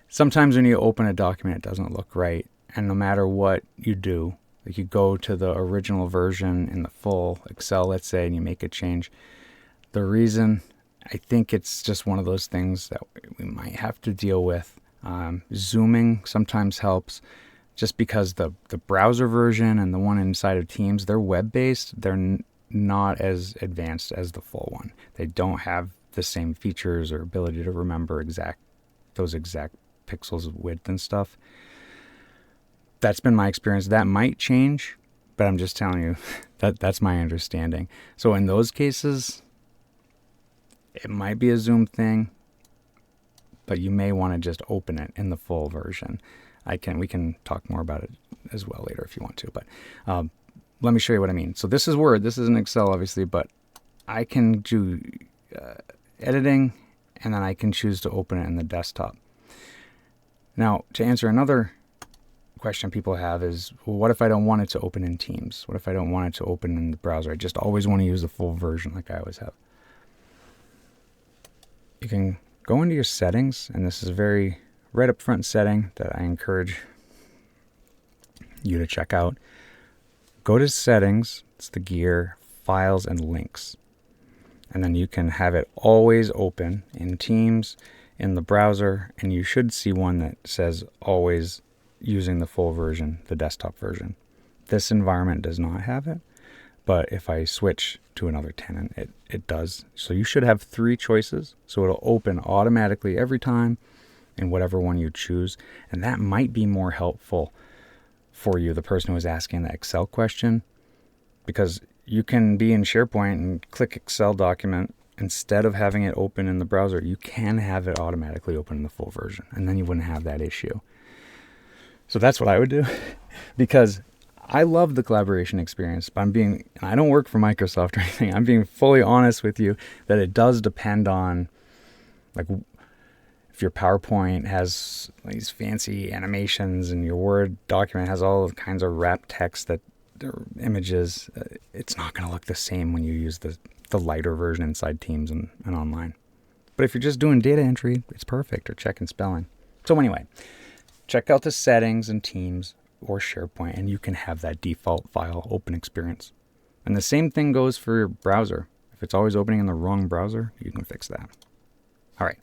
Sometimes when you open a document, it doesn't look right, and no matter what you do, like you go to the original version in the full Excel, let's say, and you make a change. The reason, I think it's just one of those things that we might have to deal with. Zooming sometimes helps, just because the browser version and the one inside of Teams, they're web-based. They're not as advanced as the full one. They don't have the same features or ability to remember those exact pixels of width and stuff. That's been my experience. That might change, but I'm just telling you that's my understanding. So in those cases, it might be a Zoom thing, but you may want to just open it in the full version. We can talk more about it as well later if you want to, but let me show you what I mean. So this is Word. This isn't Excel, obviously, but I can do editing, and then I can choose to open it in the desktop. Now, to answer another question people have is, well, what if I don't want it to open in Teams? What if I don't want it to open in the browser? I just always want to use the full version like I always have. You can go into your settings, and this is a very right up front setting that I encourage you to check out. Go to settings, it's the gear, files, and links. And then you can have it always open in Teams, in the browser, and you should see one that says always using the full version, the desktop version. This environment does not have it, but if I switch to another tenant, it does. So you should have 3 choices. So it'll open automatically every time in whatever one you choose. And that might be more helpful for you, the person who was asking the Excel question, because you can be in SharePoint and click Excel document. Instead of having it open in the browser, you can have it automatically open in the full version, and then you wouldn't have that issue. So that's what I would do, because I love the collaboration experience, but I don't work for Microsoft or anything. I'm being fully honest with you that it does depend on, like, if your PowerPoint has these fancy animations and your Word document has all kinds of wrapped text that are images, it's not going to look the same when you use the lighter version inside Teams and online. But if you're just doing data entry, it's perfect, or checking spelling. So anyway, check out the settings in Teams or SharePoint, and you can have that default file open experience. And the same thing goes for your browser. If it's always opening in the wrong browser, you can fix that. All right.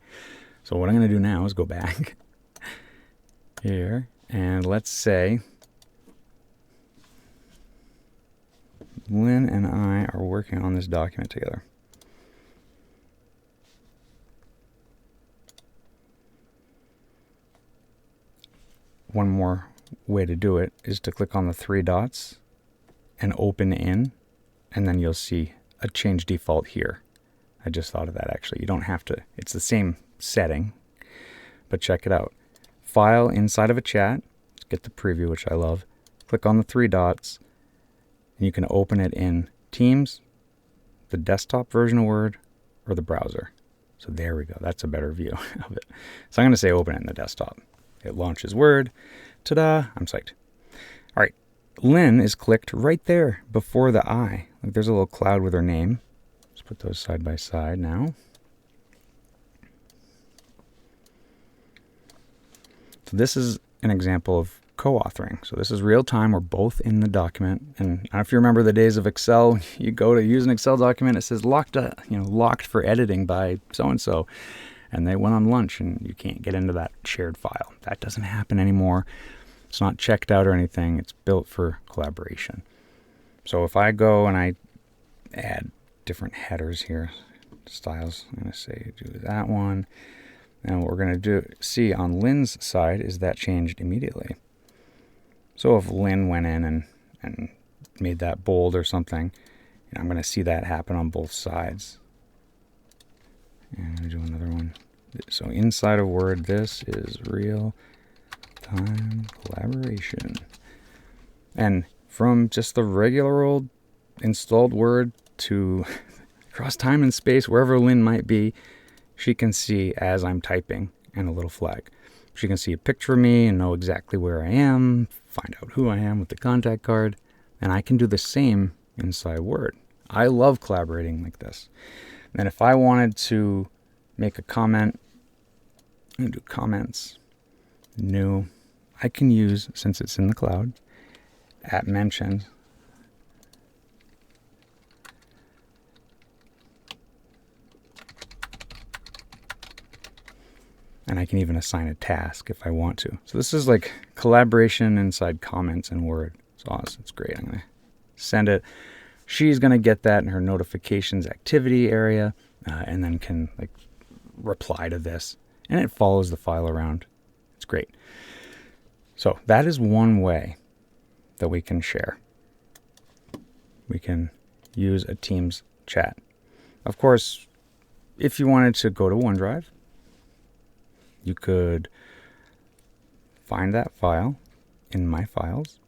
So what I'm going to do now is go back here, and let's say Lynn and I are working on this document together. one more way to do it is to click on the three dots and open in, and then you'll see a change default here. I just thought of that actually. You don't have to, it's the same setting, but check it out. File inside of a chat, let's get the preview, which I love. Click on the three dots, and you can open it in Teams, the desktop version of Word, or the browser. So there we go. That's a better view of it. So I'm going to say open it in the desktop. It launches Word. Ta-da! I'm psyched. All right. Lynn is clicked right there before the I. Like there's a little cloud with her name. Let's put those side by side now. So this is an example of co-authoring. So this is real time. We're both in the document. And I don't know if you remember the days of Excel. You go to use an Excel document. It says locked for editing by so-and-so. And they went on lunch and you can't get into that shared file. That doesn't happen anymore. It's not checked out or anything. It's built for collaboration. So if I go and I add different headers here, styles, I'm going to say do that one. And what we're going to see on Lynn's side is that changed immediately. So if Lynn went in and made that bold or something, I'm going to see that happen on both sides. And I'm going to do another one. So inside of Word, this is real time collaboration. And from just the regular old installed Word to across time and space, wherever Lynn might be, she can see as I'm typing and a little flag. She can see a picture of me and know exactly where I am, find out who I am with the contact card, and I can do the same inside Word. I love collaborating like this. And if I wanted to make a comment, I'm going to do comments, new. I can use, since it's in the cloud, @mentioned. And I can even assign a task if I want to. So this is like collaboration inside comments in Word. It's awesome. It's great. I'm going to send it. She's going to get that in her notifications activity area, and then can like reply to this. And it follows the file around. It's great. So that is one way that we can share. We can use a Teams chat. Of course, if you wanted to go to OneDrive, you could find that file in My Files.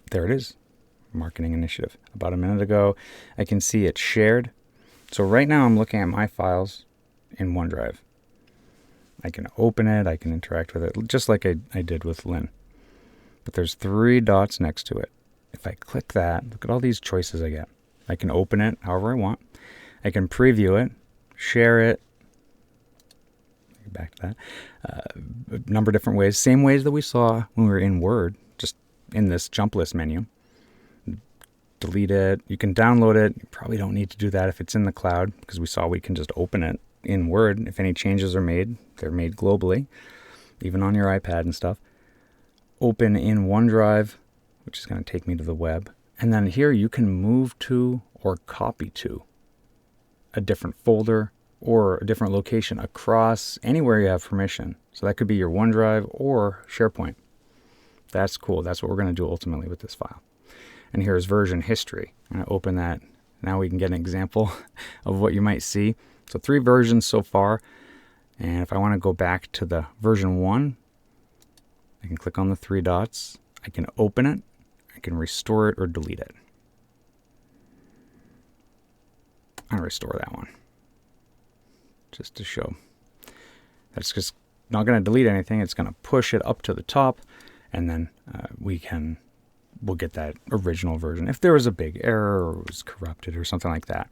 There it is, Marketing Initiative. About a minute ago, I can see it's shared. So right now I'm looking at My Files in OneDrive. I can open it, I can interact with it, just like I did with Lynn. But there's three dots next to it. If I click that, look at all these choices I get. I can open it however I want. I can preview it, share it, back to that, a number of different ways. Same ways that we saw when we were in Word, just in this jump list menu. Delete it. You can download it. You probably don't need to do that if it's in the cloud, because we saw we can just open it in Word. If any changes are made, they're made globally, even on your iPad and stuff. Open in OneDrive, which is going to take me to the web. And then here you can move to or copy to a different folder or a different location across anywhere you have permission. So that could be your OneDrive or SharePoint. That's cool. That's what we're going to do ultimately with this file. And here's version history. I'm going to open that. Now we can get an example of what you might see. So 3 versions so far. And if I want to go back to the version 1, I can click on the 3 dots. I can open it. I can restore it or delete it. I'm going to restore that one, just to show. That's just not going to delete anything. It's going to push it up to the top, and then we'll get that original version. If there was a big error or it was corrupted or something like that,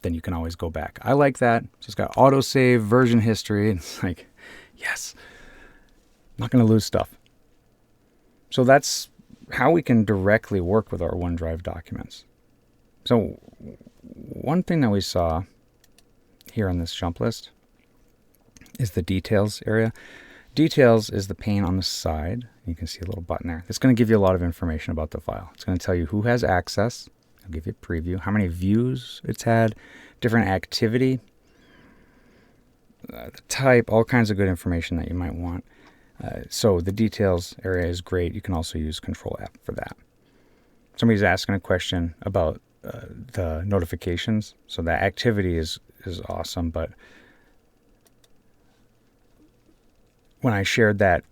then you can always go back. I like that. So it's got autosave, version history. It's like, yes, not going to lose stuff. So that's how we can directly work with our OneDrive documents. So one thing that we saw here on this jump list is the details area. Details is the pane on the side. You can see a little button there. It's going to give you a lot of information about the file. It's going to tell you who has access. I'll give you a preview, how many views it's had, different activity. the type, all kinds of good information that you might want. So the details area is great. You can also use Control F for that. Somebody's asking a question about the notifications. So that activity is awesome, but when I shared that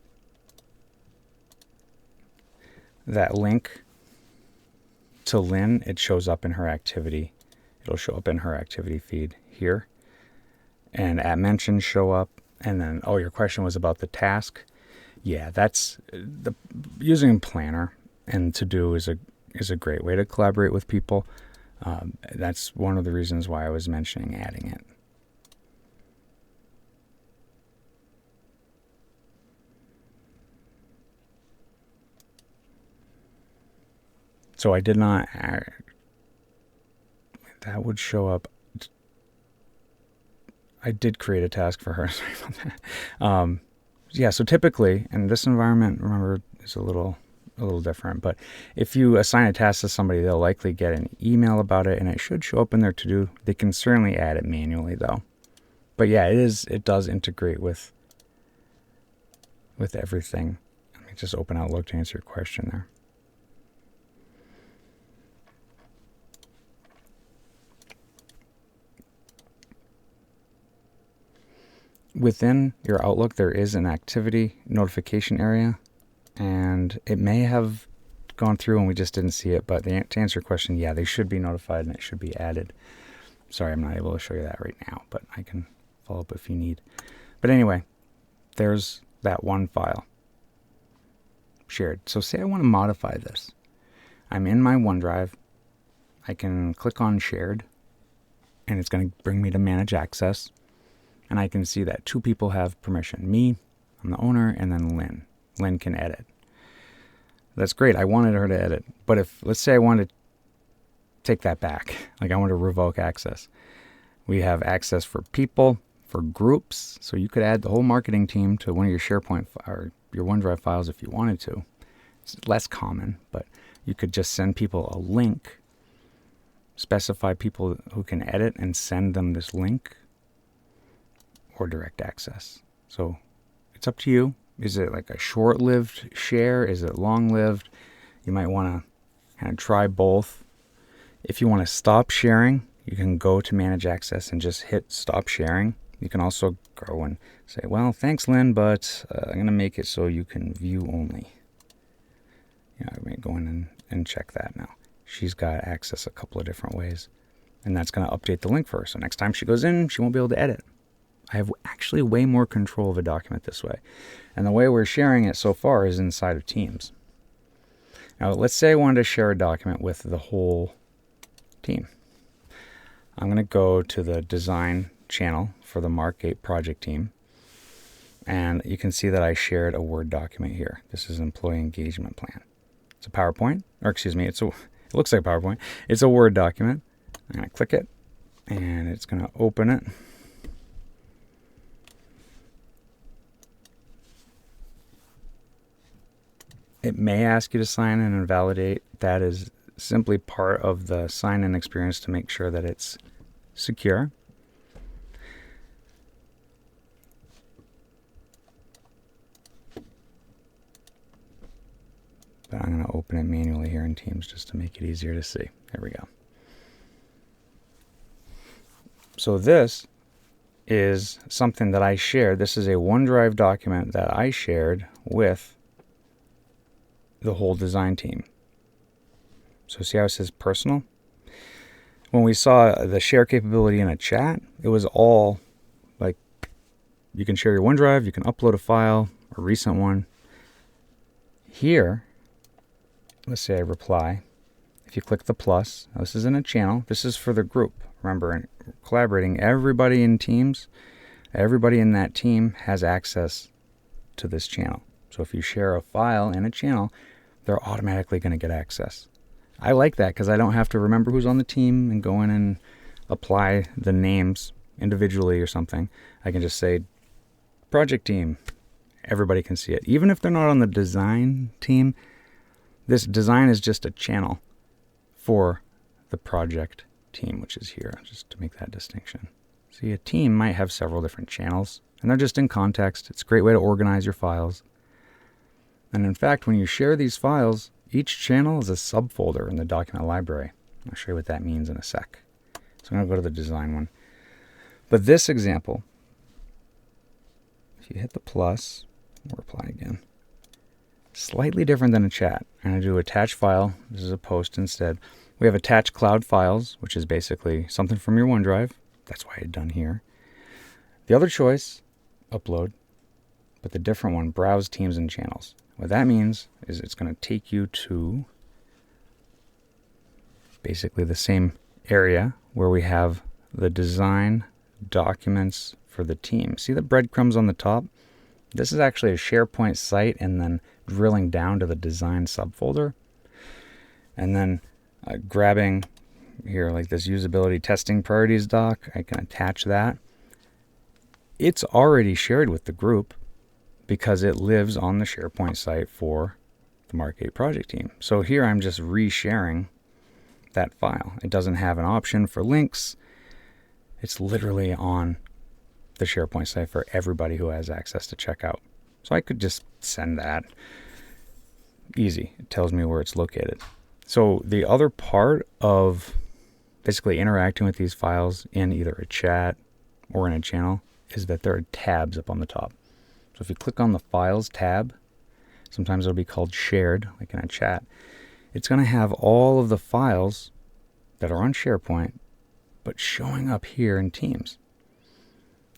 link to Lynn, it shows up in her activity. It'll show up in her activity feed here. And at mentions show up. And then, your question was about the task. Yeah, that's using Planner and To Do is a great way to collaborate with people. That's one of the reasons why I was mentioning adding it. So I did not add, that would show up. I did create a task for her. Sorry about that. So typically, and this environment, remember, is a little different, but if you assign a task to somebody, they'll likely get an email about it, and it should show up in their to-do. They can certainly add it manually, though. But yeah, it does integrate with everything. Let me just open Outlook to answer your question there. Within your Outlook, there is an activity notification area, and it may have gone through and we just didn't see it, but to answer your question, yeah, they should be notified and it should be added. Sorry, I'm not able to show you that right now, but I can follow up if you need. But anyway, there's that one file shared. So say I want to modify this. I'm in my OneDrive. I can click on Shared, and it's going to bring me to Manage Access. And I can see that 2 people have permission. Me, I'm the owner, and then Lynn. Lynn can edit. That's great. I wanted her to edit. But if, let's say I want to take that back, like I want to revoke access. We have access for people, for groups. So you could add the whole marketing team to one of your SharePoint or your OneDrive files if you wanted to. It's less common, but you could just send people a link, specify people who can edit and send them this link, or direct access. So it's up to you. Is it like a short-lived share? Is it long-lived? You might want to kind of try both. If you want to stop sharing, you can go to Manage Access and just hit Stop Sharing. You can also go and say, well, thanks, Lynn, but I'm going to make it so you can view only. I'm going to go in and check that now. She's got access a couple of different ways, and that's going to update the link for her. So next time she goes in, she won't be able to edit. I have actually way more control of a document this way. And the way we're sharing it so far is inside of Teams. Now, let's say I wanted to share a document with the whole team. I'm going to go to the design channel for the Mark 8 project team. And you can see that I shared a Word document here. This is an employee engagement plan. It's a PowerPoint, or excuse me, it looks like a PowerPoint. It's a Word document. I'm going to click it, and it's going to open it. It may ask you to sign in and validate. That is simply part of the sign-in experience to make sure that it's secure. But I'm going to open it manually here in Teams just to make it easier to see. There we go. So this is something that I shared. This is a OneDrive document that I shared with the whole design team. So see how it says personal? When we saw the share capability in a chat, it was all like, you can share your OneDrive, you can upload a file, a recent one. Here, let's say I reply. If you click the plus, now this is in a channel. This is for the group. Remember, in collaborating, everybody in Teams, everybody in that team has access to this channel. So if you share a file in a channel, they're automatically going to get access. I like that because I don't have to remember who's on the team and go in and apply the names individually or something. I can just say, project team. Everybody can see it. Even if they're not on the design team, this design is just a channel for the project team, which is here, just to make that distinction. See, a team might have several different channels, and they're just in context. It's a great way to organize your files. And in fact, when you share these files, each channel is a subfolder in the document library. I'll show you what that means in a sec. So I'm going to go to the design one. But this example, if you hit the plus, or apply again, slightly different than a chat. I'm going to do attach file. This is a post instead. We have attached cloud files, which is basically something from your OneDrive. That's why it's done here. The other choice, upload, but the different one, browse teams and channels. What that means is it's going to take you to basically the same area where we have the design documents for the team. See the breadcrumbs on the top? This is actually a SharePoint site, and then drilling down to the design subfolder. And then grabbing here like this usability testing priorities doc, I can attach that. It's already shared with the group because it lives on the SharePoint site for the Mark 8 project team. So here I'm just resharing that file. It doesn't have an option for links. It's literally on the SharePoint site for everybody who has access to check out. So I could just send that. Easy. It tells me where it's located. So the other part of basically interacting with these files in either a chat or in a channel is that there are tabs up on the top. So if you click on the Files tab, sometimes it'll be called Shared, like in a chat. It's going to have all of the files that are on SharePoint, but showing up here in Teams.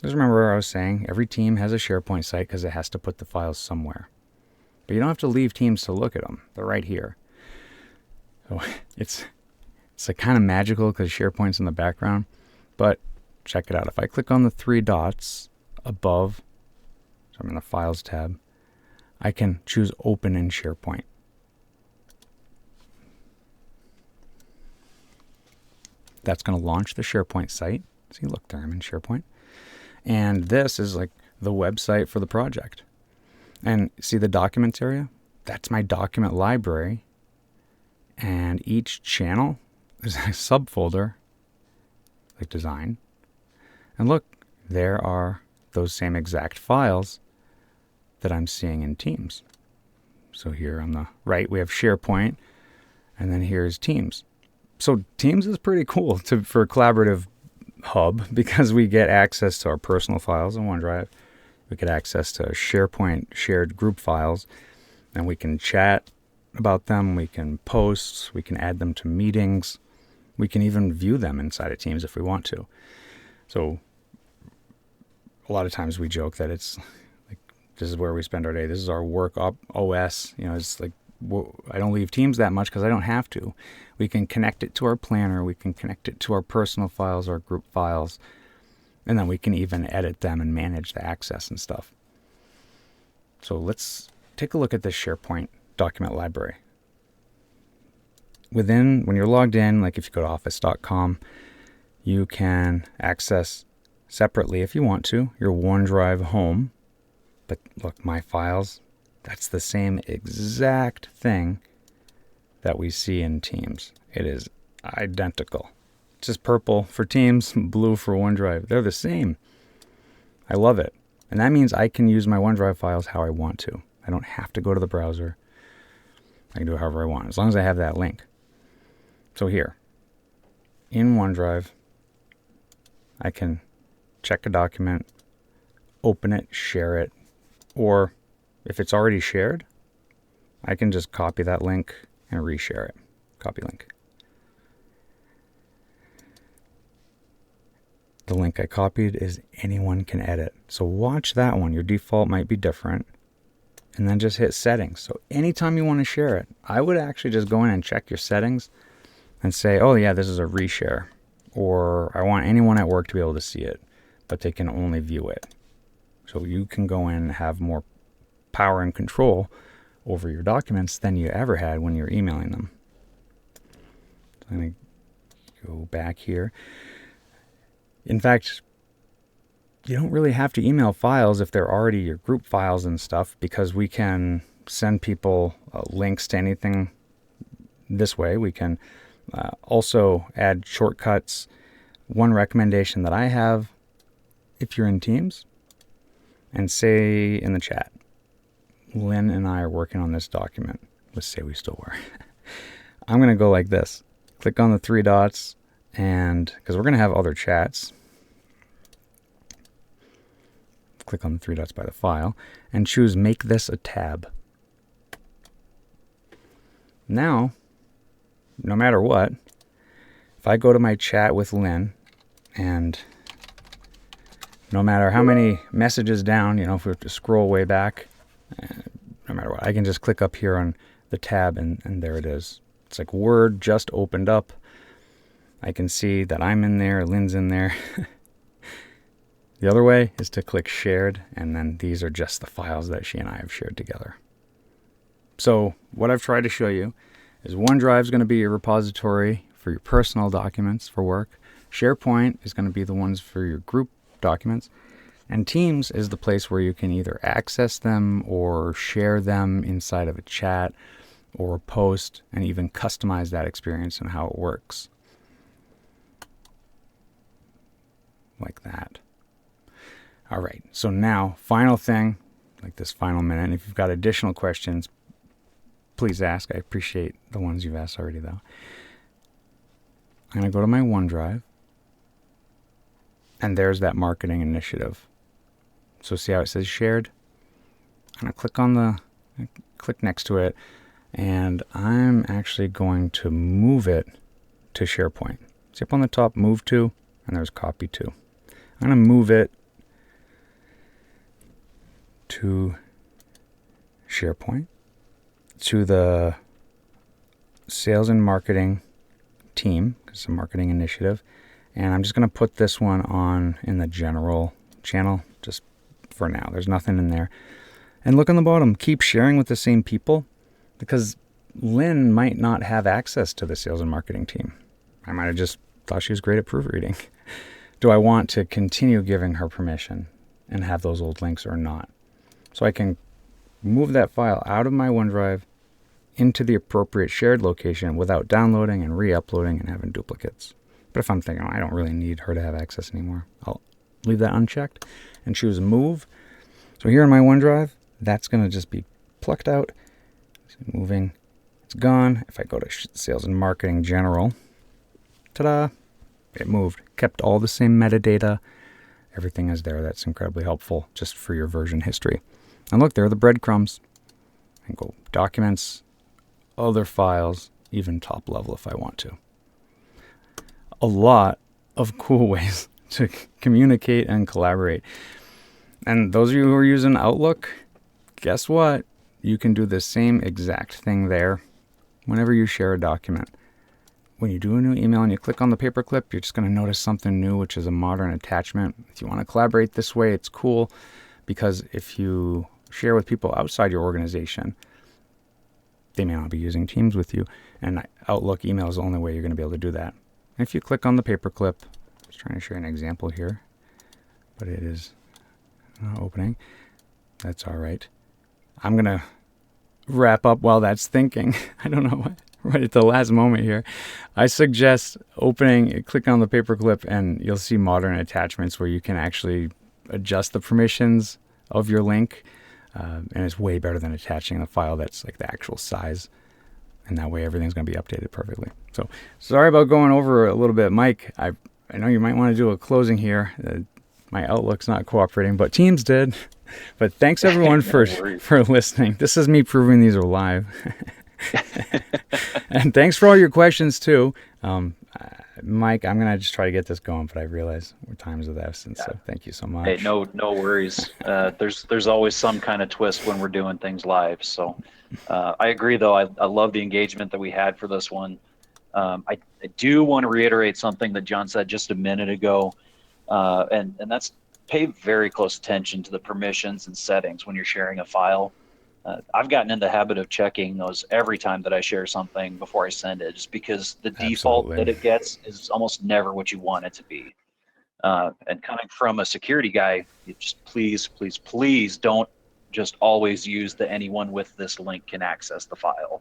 Just remember what I was saying, every team has a SharePoint site because it has to put the files somewhere. But you don't have to leave Teams to look at them. They're right here. So it's like kind of magical because SharePoint's in the background. But check it out. If I click on the three dots above, so I'm in the Files tab, I can choose Open in SharePoint. That's going to launch the SharePoint site. See, look there, I'm in SharePoint. And this is like the website for the project. And see the documents area? That's my document library. And each channel is a subfolder, like design. And look, there are those same exact files that I'm seeing in Teams. So here on the right, we have SharePoint, and then here's Teams. So Teams is pretty cool for a collaborative hub because we get access to our personal files in OneDrive. We get access to SharePoint shared group files, and we can chat about them. We can post. We can add them to meetings. We can even view them inside of Teams if we want to. So a lot of times we joke that it's like, this is where we spend our day. This is our work OS. You know, it's like, I don't leave Teams that much because I don't have to. We can connect it to our planner. We can connect it to our personal files, our group files, and then we can even edit them and manage the access and stuff. So let's take a look at this SharePoint document library. When you're logged in, like if you go to office.com, you can access separately if you want to your OneDrive home. But look, my files, that's the same exact thing that we see in Teams. It is identical. It's just purple for Teams, blue for OneDrive. They're the same. I love it. And that means I can use my OneDrive files how I want to. I don't have to go to the browser. I can do it however I want, as long as I have that link. So here, in OneDrive, I can check a document, open it, share it, or if it's already shared, I can just copy that link and reshare it. Copy link. The link I copied is anyone can edit. So watch that one. Your default might be different. And then just hit settings. So anytime you want to share it, I would actually just go in and check your settings and say, oh yeah, this is a reshare. Or I want anyone at work to be able to see it, but they can only view it. So you can go in and have more power and control over your documents than you ever had when you're emailing them. So I'm going to go back here. In fact, you don't really have to email files if they're already your group files and stuff, because we can send people links to anything this way. We can also add shortcuts. One recommendation that I have if you're in Teams, and say in the chat, Lynn and I are working on this document. Let's say we still were. I'm going to go like this. Click on the three dots, and because we're going to have other chats, click on the three dots by the file, and choose Make This a Tab. Now, no matter what, if I go to my chat with Lynn, and no matter how many messages down, if we have to scroll way back, no matter what, I can just click up here on the tab, and there it is. It's like Word just opened up. I can see that I'm in there, Lynn's in there. The other way is to click Shared, and then these are just the files that she and I have shared together. So what I've tried to show you is OneDrive is going to be your repository for your personal documents for work. SharePoint is going to be the ones for your group documents. And Teams is the place where you can either access them or share them inside of a chat or a post, and even customize that experience and how it works. Like that. All right, so now, final thing, like this final minute, and if you've got additional questions, please ask. I appreciate the ones you've asked already, though. I'm going to go to my OneDrive, and there's that marketing initiative. So see how it says shared? I'm going to click next to it, and I'm actually going to move it to SharePoint. See up on the top, move to, and there's copy to. I'm going to move it to SharePoint, to the sales and marketing team, because it's a marketing initiative, and I'm just going to put this one on in the general channel, just for now. There's nothing in there. And look on the bottom, keep sharing with the same people, because Lynn might not have access to the sales and marketing team. I might have just thought she was great at proofreading. Do I want to continue giving her permission and have those old links or not? So I can move that file out of my OneDrive into the appropriate shared location without downloading and re-uploading and having duplicates. But if I'm thinking, I don't really need her to have access anymore, I'll leave that unchecked and choose Move. So here in my OneDrive, that's going to just be plucked out. It's moving. It's gone. If I go to Sales and Marketing General, ta-da, it moved. Kept all the same metadata. Everything is there. That's incredibly helpful just for your version history. And look, there are the breadcrumbs. I can go Documents, other files, even top level if I want to. A lot of cool ways to communicate and collaborate. And those of you who are using Outlook, guess what? You can do the same exact thing there whenever you share a document. When you do a new email and you click on the paperclip, you're just going to notice something new, which is a modern attachment. If you want to collaborate this way, it's cool, because if you share with people outside your organization, they may not be using Teams with you, and Outlook email is the only way you're going to be able to do that. And if you click on the paperclip, I was trying to share an example here, but it is not opening. That's all right. I'm going to wrap up while that's thinking. I don't know what. Right at the last moment here, I suggest click on the paperclip, and you'll see modern attachments where you can actually adjust the permissions of your link. And it's way better than attaching a file that's like the actual size. And that way everything's going to be updated perfectly. So sorry about going over a little bit. Mike, I know you might want to do a closing here. My Outlook's not cooperating, but Teams did. But thanks everyone for listening. This is me proving these are live. And thanks for all your questions too. Mike, I'm going to just try to get this going, but I realize time's of the essence, so thank you so much. Hey, no worries. There's always some kind of twist when we're doing things live. So I agree, though. I love the engagement that we had for this one. I do want to reiterate something that John said just a minute ago, and that's pay very close attention to the permissions and settings when you're sharing a file. I've gotten in the habit of checking those every time that I share something before I send it, just because the default that it gets is almost never what you want it to be. And coming from a security guy, you just please don't just always use the anyone with this link can access the file.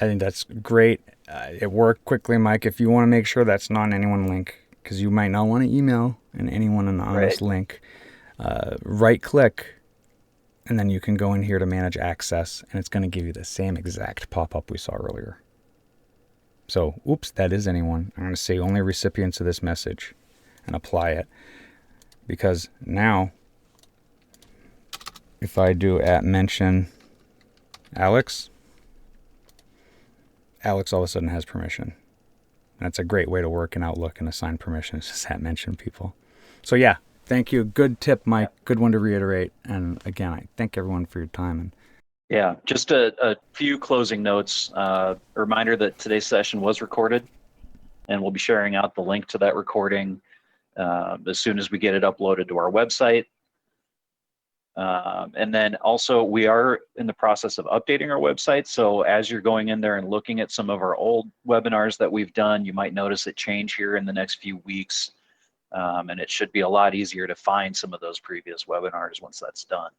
I think that's great. It worked quickly, Mike. If you want to make sure that's not an anyone link, because you might not want to email anyone on this link. Right click, and then you can go in here to manage access, and it's going to give you the same exact pop-up we saw earlier. So, oops, that is anyone. I'm going to say only recipients of this message and apply it. Because now, if I do @mention Alex, Alex all of a sudden has permission. That's a great way to work in Outlook and assign permissions, just @mention people. So yeah, thank you. Good tip, Mike. Good one to reiterate. And again, I thank everyone for your time. And Yeah, just a few closing notes. A reminder that today's session was recorded, and we'll be sharing out the link to that recording as soon as we get it uploaded to our website. And then also, we are in the process of updating our website. So as you're going in there and looking at some of our old webinars that we've done, you might notice it change here in the next few weeks. And it should be a lot easier to find some of those previous webinars once that's done.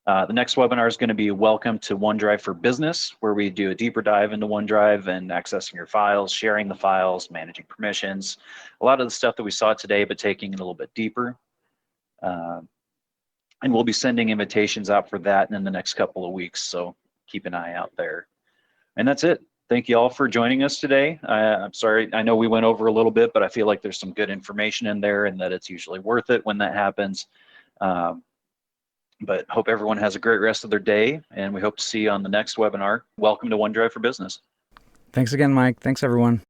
The next webinar is going to be Welcome to OneDrive for Business, where we do a deeper dive into OneDrive and accessing your files, sharing the files, managing permissions, a lot of the stuff that we saw today, but taking it a little bit deeper. And we'll be sending invitations out for that in the next couple of weeks, so keep an eye out there. And that's it. Thank you all for joining us today. I'm sorry, I know we went over a little bit, but I feel like there's some good information in there and that it's usually worth it when that happens. But hope everyone has a great rest of their day, and we hope to see you on the next webinar. Welcome to OneDrive for Business. thanks again, Mike. Thanks, everyone.